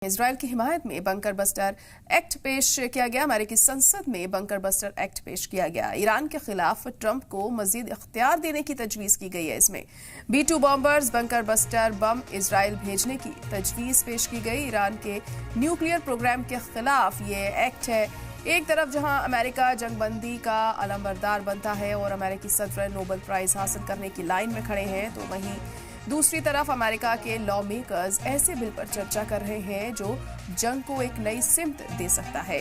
Israel की हिमायत में bunker buster act पेश किया गया। अमेरिकी संसद में बंकर बस्टर एक्ट पेश किया गया। ईरान के खिलाफ ट्रंप को मजीद इख्तियार देने की तजवीज की गई है। इसमें B-2 bombers bunker buster bomb Israel भेजने की तजवीज पेश की गई। ईरान के न्यूक्लियर प्रोग्राम के खिलाफ ये एक्ट है। एक तरफ जहां अमेरिका जंगबंदी का अलमबरदार बनता है और अमेरिकी सदर नोबेल प्राइज हासिल करने की लाइन में खड़े हैं, तो वहीं दूसरी तरफ अमेरिका के लॉ मेकर्स ऐसे बिल पर चर्चा कर रहे हैं जो जंग को एक नई सिमत दे सकता है।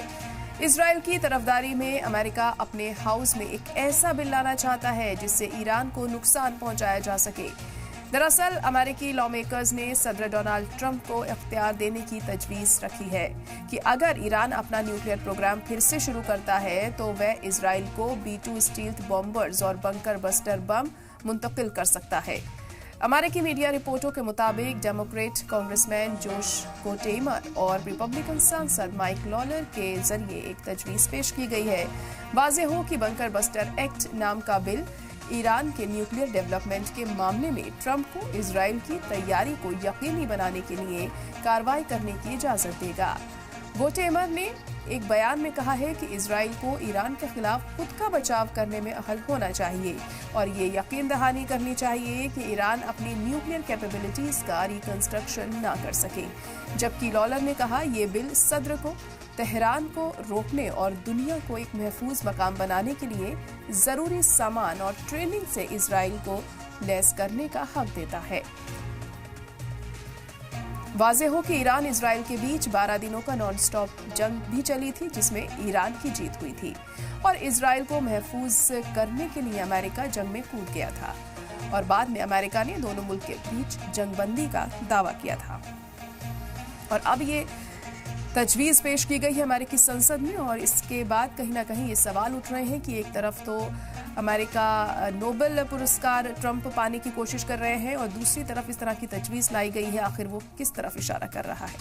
इजराइल की तरफदारी में अमेरिका अपने हाउस में एक ऐसा बिल लाना चाहता है जिससे ईरान को नुकसान पहुंचाया जा सके। दरअसल अमेरिकी लॉ मेकर्स ने सदर डोनाल्ड ट्रंप को इख्तियार देने की तजवीज रखी है कि अगर ईरान अपना न्यूक्लियर प्रोग्राम फिर से शुरू करता है तो वह इजराइल को B-2 स्टील्थ बॉम्बर्स और बंकर बस्टर बम मुंतकिल कर सकता है। अमेरिकी मीडिया रिपोर्टों के मुताबिक डेमोक्रेट कांग्रेसमैन जोश गोटेमर और रिपब्लिकन सांसद माइक लॉलर के जरिए एक तजवीज पेश की गई है। वाज़ेह हो कि बंकर बस्टर एक्ट नाम का बिल ईरान के न्यूक्लियर डेवलपमेंट के मामले में ट्रंप को इजराइल की तैयारी को यकीनी बनाने के लिए कार्रवाई करने की इजाजत देगा। गोटेमर ने एक बयान में कहा है कि इजराइल को ईरान के खिलाफ खुद का बचाव करने में अहल होना चाहिए और ये यकीन दहानी करनी चाहिए कि ईरान अपनी न्यूक्लियर कैपेबिलिटीज का रिकंस्ट्रक्शन ना कर सके। जबकि लॉलर ने कहा ये बिल सदर को तेहरान को रोकने और दुनिया को एक महफूज मकाम बनाने के लिए जरूरी सामान और ट्रेनिंग से इजराइल को लैस करने का हक देता है। वाज़ेह हो कि ईरान इजराइल के बीच 12 दिनों का नॉन स्टॉप जंग भी चली थी जिसमें ईरान की जीत हुई थी और इजराइल को महफूज करने के लिए अमेरिका जंग में कूद गया था और बाद में अमेरिका ने दोनों मुल्क के बीच जंगबंदी का दावा किया था। और अब ये तजवीज़ पेश की गई है अमेरिकी संसद में और इसके बाद कहीं ना कहीं ये सवाल उठ रहे हैं कि एक तरफ तो अमेरिका नोबेल पुरस्कार ट्रंप पाने की कोशिश कर रहे हैं और दूसरी तरफ इस तरह की तजवीज़ लाई गई है। आखिर वो किस तरफ इशारा कर रहा है?